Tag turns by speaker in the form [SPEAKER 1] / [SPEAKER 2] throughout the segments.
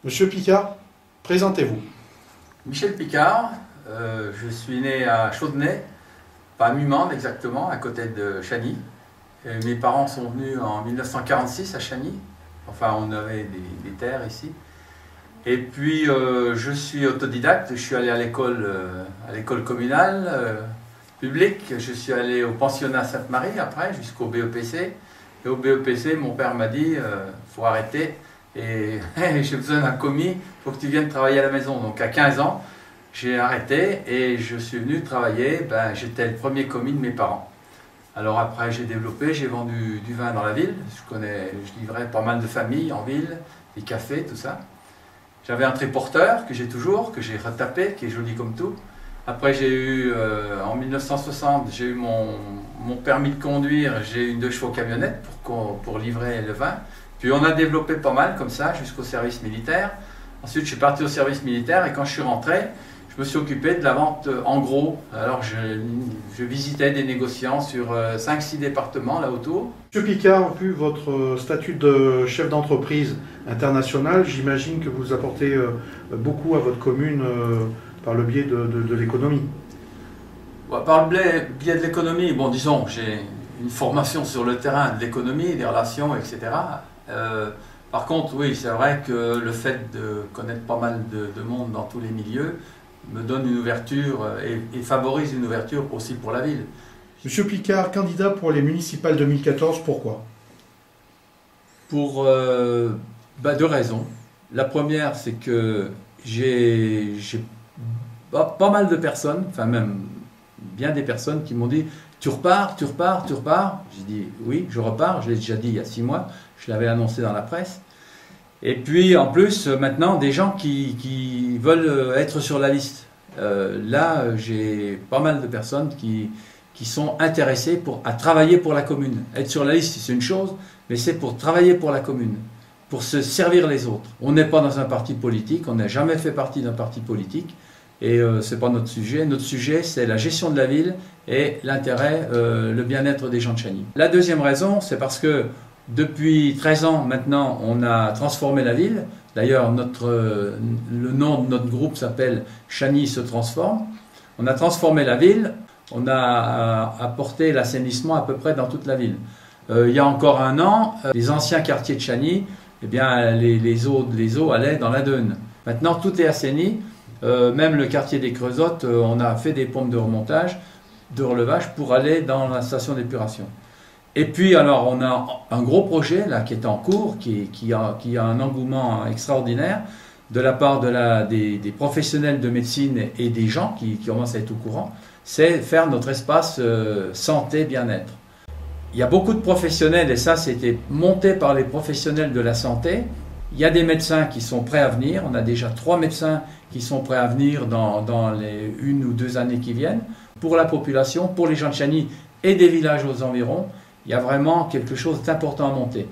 [SPEAKER 1] Monsieur Picard, présentez-vous.
[SPEAKER 2] Michel Picard, je suis né à Chaudenay, pas à Mumande exactement, à côté de Chagny. Et mes parents sont venus en 1946 à Chagny, enfin on avait des terres ici. Et puis je suis autodidacte, je suis allé à l'école communale, publique, je suis allé au pensionnat Sainte-Marie après, jusqu'au BEPC. Et au BEPC, mon père m'a dit, faut arrêter. Et j'ai besoin d'un commis, il faut que tu viennes travailler à la maison. Donc à 15 ans, j'ai arrêté et je suis venu travailler, j'étais le premier commis de mes parents. Alors après j'ai développé, j'ai vendu du vin dans la ville, je livrais pas mal de familles en ville, des cafés, tout ça. J'avais un triporteur que j'ai toujours, que j'ai retapé, qui est joli comme tout. Après j'ai eu, en 1960, j'ai eu mon permis de conduire, j'ai eu une 2 chevaux camionnette pour livrer le vin. Puis on a développé pas mal comme ça jusqu'au service militaire. Ensuite je suis parti au service militaire et quand je suis rentré, je me suis occupé de la vente en gros. Alors je visitais des négociants sur 5-6 départements là autour.
[SPEAKER 1] Monsieur Picard, vu votre statut de chef d'entreprise international, j'imagine que vous apportez beaucoup à votre commune par le biais de l'économie.
[SPEAKER 2] Par le biais de l'économie, bon disons, j'ai une formation sur le terrain de l'économie, des relations, etc. Par contre, oui, c'est vrai que le fait de connaître pas mal de monde dans tous les milieux me donne une ouverture et favorise une ouverture aussi pour la ville.
[SPEAKER 1] Monsieur Picard, candidat pour les municipales 2014, pourquoi?
[SPEAKER 2] Pour 2 raisons. La première, c'est que j'ai pas mal de personnes, enfin même bien des personnes qui m'ont dit « Tu repars, tu repars, tu repars ?» J'ai dit « Oui, je repars, je l'ai déjà dit il y a 6 mois, je l'avais annoncé dans la presse. » Et puis en plus, maintenant, des gens qui veulent être sur la liste. Là, j'ai pas mal de personnes qui sont intéressées à travailler pour la commune. Être sur la liste, c'est une chose, mais c'est pour travailler pour la commune, pour se servir les autres. On n'est pas dans un parti politique, on n'a jamais fait partie d'un parti politique, et ce n'est pas notre sujet. Notre sujet, c'est la gestion de la ville et l'intérêt, le bien-être des gens de Chagny. La deuxième raison, c'est parce que depuis 13 ans maintenant, on a transformé la ville. D'ailleurs, le nom de notre groupe s'appelle Chagny se transforme. On a transformé la ville, on a apporté l'assainissement à peu près dans toute la ville. Il y a encore 1 an, les anciens quartiers de Chagny, eh bien, les eaux allaient dans la Dheune. Maintenant, tout est assaini. Même le quartier des Creusottes, on a fait des pompes de remontage, de relevage pour aller dans la station d'épuration. Et puis alors on a un gros projet là qui est en cours, qui a un engouement extraordinaire de la part des professionnels de médecine et des gens qui commencent à être au courant, c'est faire notre espace santé bien-être. Il y a beaucoup de professionnels et ça c'était monté par les professionnels de la santé. Il y a des médecins qui sont prêts à venir, on a déjà 3 médecins qui sont prêts à venir dans les 1 ou 2 années qui viennent. Pour la population, pour les gens de Chagny et des villages aux environs, il y a vraiment quelque chose d'important à monter.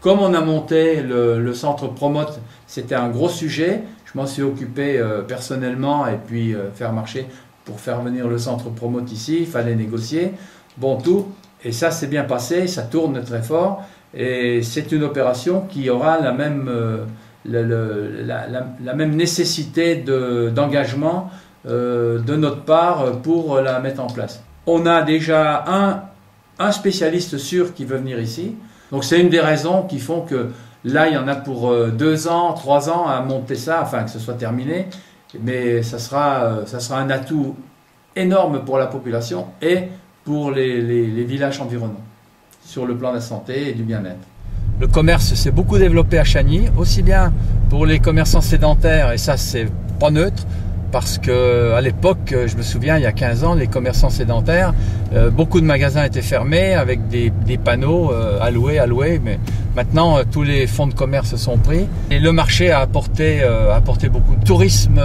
[SPEAKER 2] Comme on a monté le centre Promote, c'était un gros sujet, je m'en suis occupé personnellement et puis faire marcher pour faire venir le centre Promote ici, il fallait négocier, bon tout, et ça s'est bien passé, ça tourne très fort, et c'est une opération qui aura la même nécessité d'engagement de notre part pour la mettre en place. On a déjà un spécialiste sûr qui veut venir ici. Donc c'est une des raisons qui font que là, il y en a pour 2 ans, 3 ans à monter ça, afin que ce soit terminé. Mais ça sera un atout énorme pour la population et pour les villages environnants, sur le plan de la santé et du bien-être. Le commerce s'est beaucoup développé à Chagny, aussi bien pour les commerçants sédentaires, et ça c'est pas neutre, parce qu'à l'époque, je me souviens, il y a 15 ans, les commerçants sédentaires, beaucoup de magasins étaient fermés avec des panneaux à louer, mais maintenant tous les fonds de commerce sont pris. Et le marché a apporté beaucoup de tourisme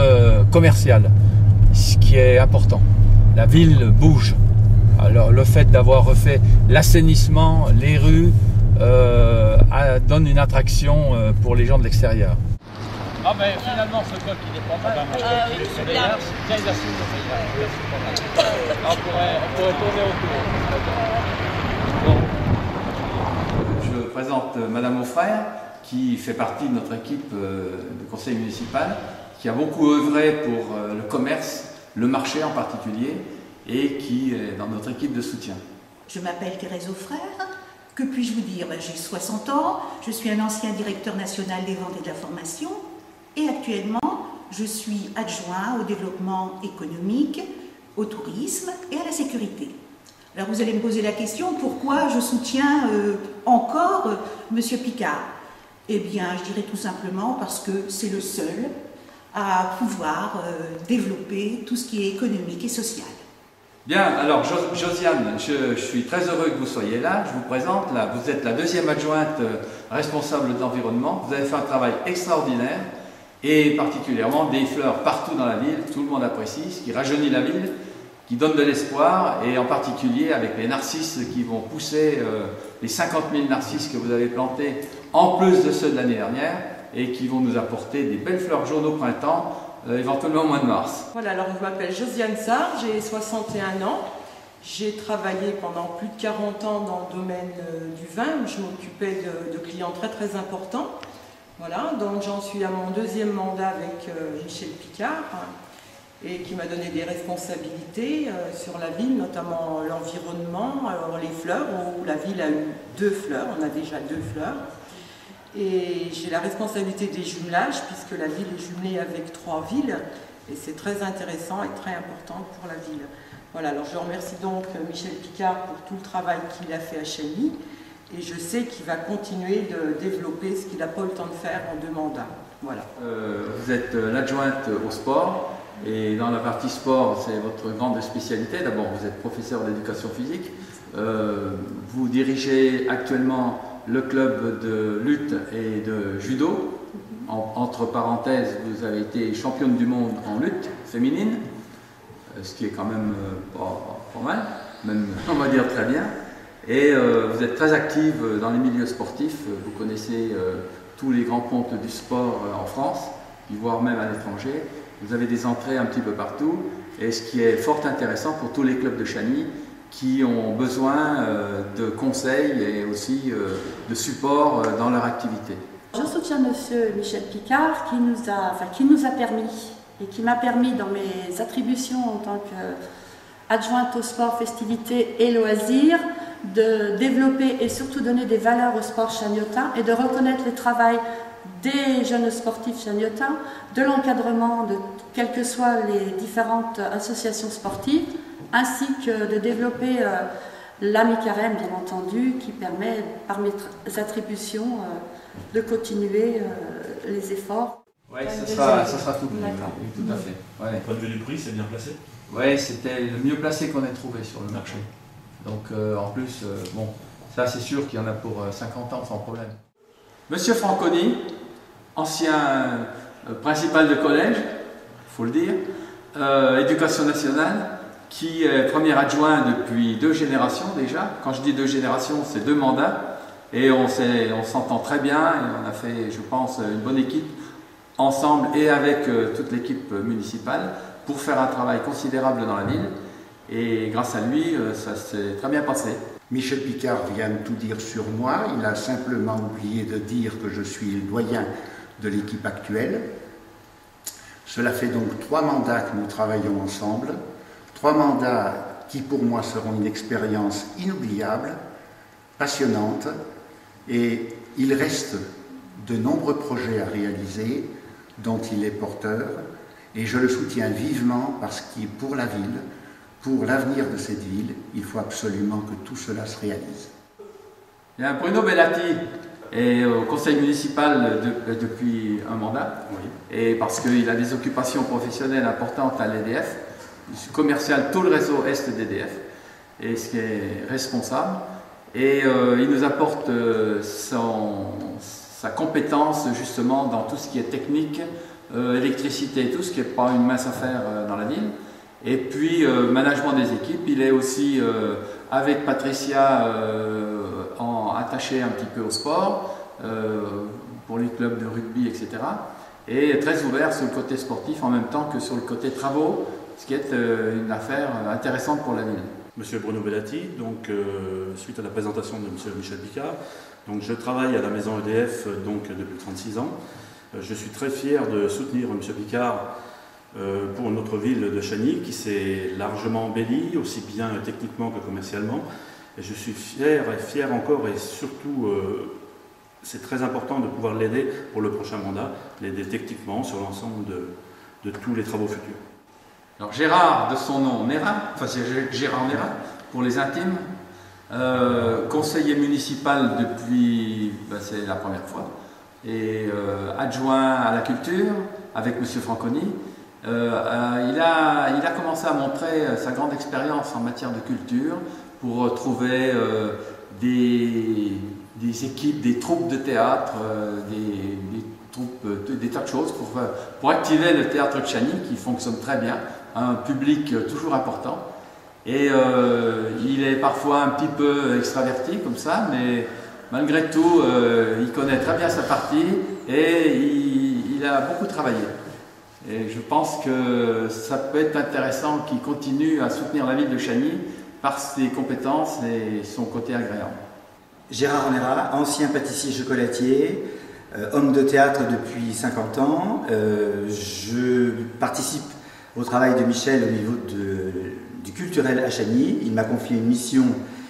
[SPEAKER 2] commercial, ce qui est important. La ville bouge. Alors le fait d'avoir refait l'assainissement, les rues, donne une attraction pour les gens de l'extérieur. Ah ben finalement ce bloc il est pas mal.
[SPEAKER 3] Oui, c'est bien.
[SPEAKER 2] On pourrait tourner autour. Bon. Je présente Madame Offrère qui fait partie de notre équipe de conseil municipal, qui a beaucoup œuvré pour le commerce, le marché en particulier, et qui est dans notre équipe de soutien.
[SPEAKER 3] Je m'appelle Thérèse Auffrère. Que puis-je vous dire? J'ai 60 ans, je suis un ancien directeur national des ventes et de la formation, et actuellement, je suis adjoint au développement économique, au tourisme et à la sécurité. Alors vous allez me poser la question, pourquoi je soutiens encore M. Picard? Eh bien, je dirais tout simplement parce que c'est le seul à pouvoir développer tout ce qui est économique et social.
[SPEAKER 2] Bien, alors Josiane, je suis très heureux que vous soyez là. Je vous présente, là, vous êtes la deuxième adjointe responsable de l'environnement. Vous avez fait un travail extraordinaire et particulièrement des fleurs partout dans la ville. Tout le monde apprécie, ce qui rajeunit la ville, qui donne de l'espoir, et en particulier avec les narcisses qui vont pousser, les 50 000 narcisses que vous avez plantés, en plus de ceux de l'année dernière, et qui vont nous apporter des belles fleurs jaunes au printemps, éventuellement au mois de mars.
[SPEAKER 4] Voilà, alors je m'appelle Josiane Sarr, j'ai 61 ans. J'ai travaillé pendant plus de 40 ans dans le domaine du vin, où je m'occupais de clients très très importants. Voilà, donc j'en suis à mon deuxième mandat avec Michel Picard, et qui m'a donné des responsabilités sur la ville, notamment l'environnement, les fleurs, où la ville a eu 2 fleurs, on a déjà 2 fleurs. Et j'ai la responsabilité des jumelages, puisque la ville est jumelée avec 3 villes, et c'est très intéressant et très important pour la ville. Voilà, alors je remercie donc Michel Picard pour tout le travail qu'il a fait à Cheny, et je sais qu'il va continuer de développer ce qu'il n'a pas eu le temps de faire en 2 mandats. Voilà.
[SPEAKER 2] Vous êtes l'adjointe au sport, et dans la partie sport, c'est votre grande spécialité. D'abord, vous êtes professeur d'éducation physique, vous dirigez actuellement le club de lutte et de judo. Entre parenthèses, vous avez été championne du monde en lutte féminine, ce qui est quand même pas mal, même on va dire très bien. Et vous êtes très active dans les milieux sportifs, vous connaissez tous les grands pontes du sport en France, voire même à l'étranger. Vous avez des entrées un petit peu partout, et ce qui est fort intéressant pour tous les clubs de Cheny qui ont besoin de conseils et aussi de support dans leur activité.
[SPEAKER 5] Je soutiens M. Michel Picard qui nous a permis et qui m'a permis dans mes attributions en tant qu'adjointe au sport, festivités et loisirs de développer et surtout donner des valeurs au sport chagnotin et de reconnaître le travail des jeunes sportifs chagnotins, de l'encadrement de quelles que soient les différentes associations sportives, ainsi que de développer l'AMI-Carême, bien entendu, qui permet, par mes attributions, de continuer les efforts.
[SPEAKER 2] Oui, ça sera tout. Tout à fait. Ouais.
[SPEAKER 6] Point de vue du prix, c'est bien placé?
[SPEAKER 2] Oui, c'était le mieux placé qu'on ait trouvé sur le marché. Donc en plus, bon, ça c'est sûr qu'il y en a pour 50 ans sans problème. Monsieur Franconi, ancien principal de collège, il faut le dire, éducation nationale, qui est premier adjoint depuis 2 générations déjà. Quand je dis 2 générations, c'est 2 mandats. Et on s'entend très bien et on a fait, je pense, une bonne équipe ensemble et avec toute l'équipe municipale pour faire un travail considérable dans la ville. Et grâce à lui, ça s'est très bien passé.
[SPEAKER 7] Michel Picard vient de tout dire sur moi. Il a simplement oublié de dire que je suis le doyen de l'équipe actuelle. Cela fait donc 3 mandats que nous travaillons ensemble. 3 mandats qui pour moi seront une expérience inoubliable, passionnante, et il reste de nombreux projets à réaliser dont il est porteur, et je le soutiens vivement parce que pour la ville, pour l'avenir de cette ville, il faut absolument que tout cela se réalise.
[SPEAKER 2] Il y a Bruno Bellati est au conseil municipal depuis un mandat, oui. Et parce qu'il a des occupations professionnelles importantes à l'EDF, commercial tout le réseau Est d'EDF, et ce qui est responsable. Et il nous apporte sa compétence justement dans tout ce qui est technique, électricité et tout, ce qui n'est pas une mince affaire dans la ville. Et puis management des équipes, il est aussi avec Patricia attaché un petit peu au sport, pour les clubs de rugby, etc. Et très ouvert sur le côté sportif en même temps que sur le côté travaux, ce qui est une affaire intéressante pour la ville.
[SPEAKER 6] Monsieur Bruno Bellati, donc suite à la présentation de Monsieur Michel Picard. Donc je travaille à la maison EDF donc depuis 36 ans. Je suis très fier de soutenir Monsieur Picard pour notre ville de Chagny qui s'est largement embellie, aussi bien techniquement que commercialement. Et je suis fier encore et surtout c'est très important de pouvoir l'aider pour le prochain mandat, l'aider techniquement sur l'ensemble de tous les travaux futurs.
[SPEAKER 2] Alors Gérard, de son nom, Nérin, enfin c'est Gérard Nérin, pour les intimes, conseiller municipal depuis, c'est la première fois, et adjoint à la culture avec M. Franconi. Il a commencé à montrer sa grande expérience en matière de culture pour trouver des équipes, des troupes de théâtre, des tas de choses pour activer le théâtre de Chagny qui fonctionne très bien, un public toujours important. Et il est parfois un petit peu extraverti comme ça, mais malgré tout, il connaît très bien sa partie et il a beaucoup travaillé. Et je pense que ça peut être intéressant qu'il continue à soutenir la ville de Chagny par ses compétences et son côté agréable.
[SPEAKER 8] Gérard Onera, ancien pâtissier chocolatier, homme de théâtre depuis 50 ans. Je participe au travail de Michel au niveau du culturel à Chagny. Il m'a confié une mission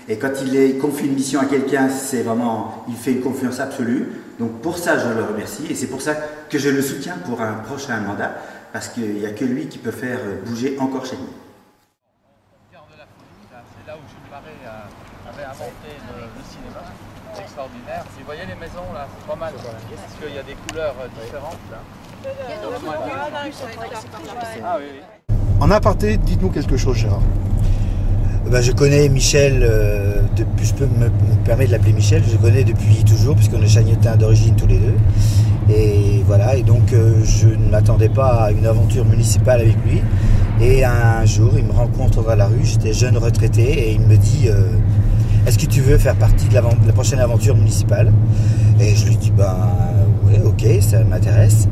[SPEAKER 8] et quand il confie une mission à quelqu'un, c'est vraiment, il fait une confiance absolue. Donc pour ça, je le remercie et c'est pour ça que je le soutiens pour un prochain mandat parce qu'il n'y a que lui qui peut faire bouger encore Chagny.
[SPEAKER 2] C'est là où Jules Marais avait inventé le cinéma, c'est extraordinaire. Vous voyez les maisons là, c'est pas mal, parce qu'il y a des couleurs différentes là. Ah, oui.
[SPEAKER 1] En aparté, dites-nous quelque chose, Gérard.
[SPEAKER 9] Je connais Michel, je peux me permettre de l'appeler Michel, je le connais depuis toujours, puisqu'on est chagnotins d'origine tous les deux. Et voilà, et donc je ne m'attendais pas à une aventure municipale avec lui. Et un jour, il me rencontre dans la rue, j'étais jeune retraité, et il me dit est-ce que tu veux faire partie de la prochaine aventure municipale? Et je lui dis ouais, ok, ça m'intéresse.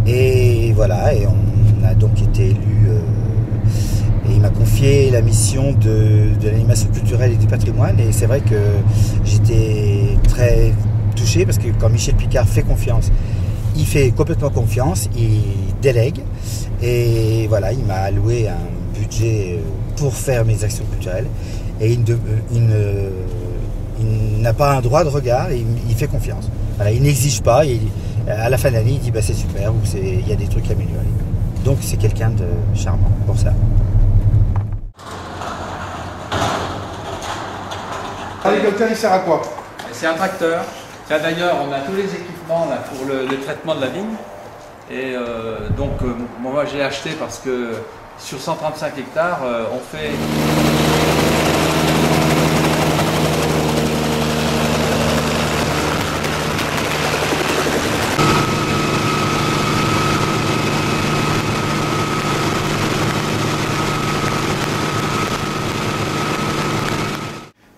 [SPEAKER 9] Et voilà, et on a donc été élus. Et il m'a confié la mission de l'animation culturelle et du patrimoine. Et c'est vrai que j'étais très touché parce que quand Michel Picard fait confiance, il fait complètement confiance, il délègue. Et voilà, il m'a alloué un budget pour faire mes actions culturelles. Et il n'a pas un droit de regard, il fait confiance. Voilà, il n'exige pas. À la fin de l'année, il dit c'est super ou il y a des trucs à améliorer. Donc c'est quelqu'un de charmant pour ça.
[SPEAKER 1] L'hélicoptère, il sert à quoi?
[SPEAKER 2] C'est un tracteur. D'ailleurs, on a tous les équipements là, pour le traitement de la vigne. Et moi j'ai acheté parce que sur 135 hectares, on fait...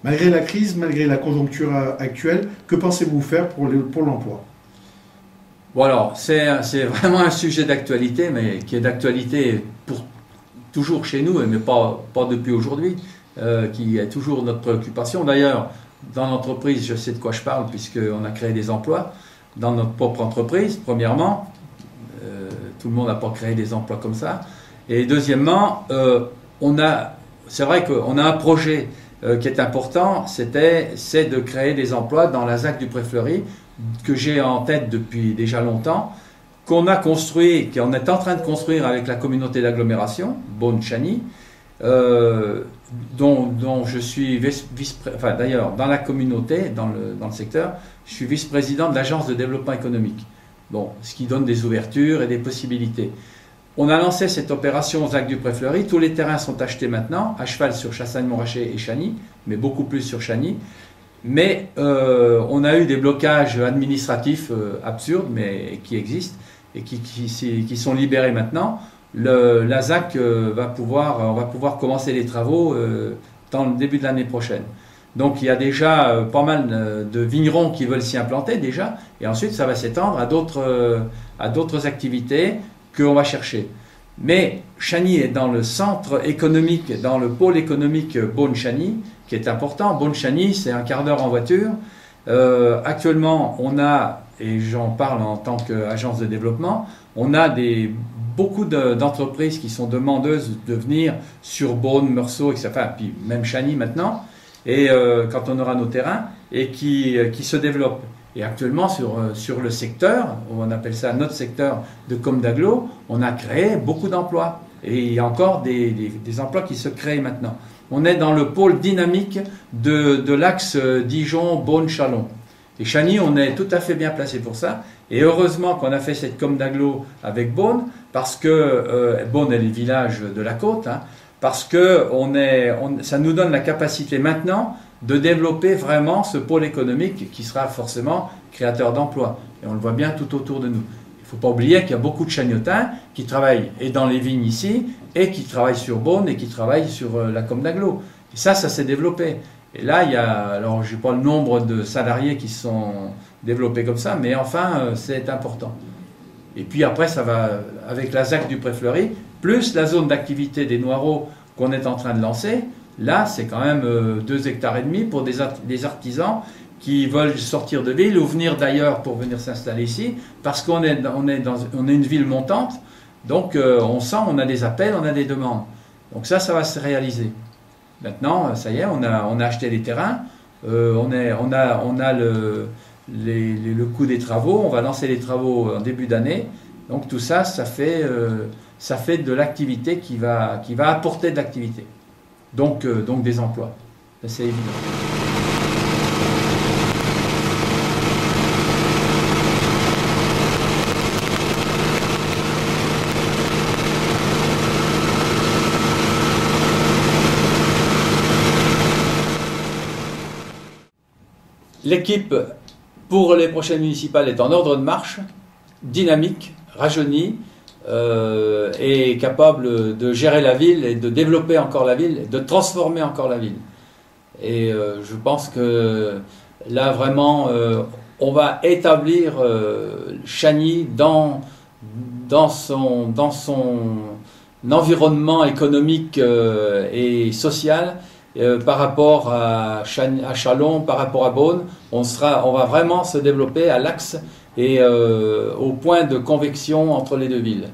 [SPEAKER 1] Malgré la crise, malgré la conjoncture actuelle, que pensez-vous faire pour l'emploi?
[SPEAKER 2] Bon alors, c'est vraiment un sujet d'actualité, mais qui est d'actualité pour toujours chez nous, mais pas depuis aujourd'hui, qui est toujours notre préoccupation. D'ailleurs, dans l'entreprise, je sais de quoi je parle, puisqu'on a créé des emplois dans notre propre entreprise, premièrement. Tout le monde n'a pas créé des emplois comme ça. Et deuxièmement, c'est vrai qu'on a un projet qui est important, c'est de créer des emplois dans la ZAC du Pré-Fleury, que j'ai en tête depuis déjà longtemps, qu'on a construit, qu'on est en train de construire avec la communauté d'agglomération, Beaune-Chagny, dont je suis d'ailleurs, dans la communauté, dans le secteur, je suis vice-président de l'agence de développement économique. Bon, ce qui donne des ouvertures et des possibilités. On a lancé cette opération ZAC du Pré-Fleury. Tous les terrains sont achetés maintenant, à cheval sur Chassagne-Montrachet et Chagny, mais beaucoup plus sur Chagny. Mais on a eu des blocages administratifs absurdes, mais qui existent et qui sont libérés maintenant. La ZAC on va pouvoir commencer les travaux dans le début de l'année prochaine. Donc il y a déjà pas mal de vignerons qui veulent s'y implanter déjà, et ensuite ça va s'étendre à d'autres activités qu'on va chercher. Mais Chagny est dans le centre économique, dans le pôle économique Beaune-Chagny, qui est important. Beaune-Chagny, c'est un quart d'heure en voiture. Actuellement, on a, et j'en parle en tant qu'agence de développement, on a beaucoup d'entreprises qui sont demandeuses de venir sur Beaune, Meursault, etc. Enfin, puis même Chagny maintenant, et quand on aura nos terrains, et qui se développent. Et actuellement, sur le secteur, on appelle ça notre secteur de Comdaglo, on a créé beaucoup d'emplois. Et il y a encore des emplois qui se créent maintenant. On est dans le pôle dynamique de l'axe Dijon-Beaune-Chalon. Et Chagny, on est tout à fait bien placé pour ça. Et heureusement qu'on a fait cette Comdaglo avec Beaune, parce que Beaune est le village de la côte, hein, parce que ça nous donne la capacité maintenant de développer vraiment ce pôle économique qui sera forcément créateur d'emplois. Et on le voit bien tout autour de nous. Il ne faut pas oublier qu'il y a beaucoup de Chagnotins qui travaillent et dans les vignes ici, et qui travaillent sur Beaune, et qui travaillent sur la Comdaglo. Et ça s'est développé. Et là, alors je n'ai pas le nombre de salariés qui sont développés comme ça, mais enfin, c'est important. Et puis après, ça va avec la ZAC du Pré-Fleury, plus la zone d'activité des Noireaux qu'on est en train de lancer. Là, c'est quand même 2,5 hectares pour des artisans qui veulent sortir de ville ou venir d'ailleurs pour venir s'installer ici, parce qu'on est une ville montante, donc on sent, on a des appels, on a des demandes. Donc ça va se réaliser. Maintenant, ça y est, on a acheté les terrains, on a le coût des travaux, on va lancer les travaux en début d'année, donc tout ça, ça fait de l'activité qui va apporter de l'activité. Donc des emplois, c'est évident. L'équipe pour les prochaines municipales est en ordre de marche, dynamique, rajeunie, est capable de gérer la ville et de développer encore la ville, de transformer encore la ville. Et je pense que là vraiment, on va établir Chagny dans son environnement économique et social. Par rapport à Chalon, par rapport à Beaune, on va vraiment se développer à l'axe et au point de convection entre les deux villes.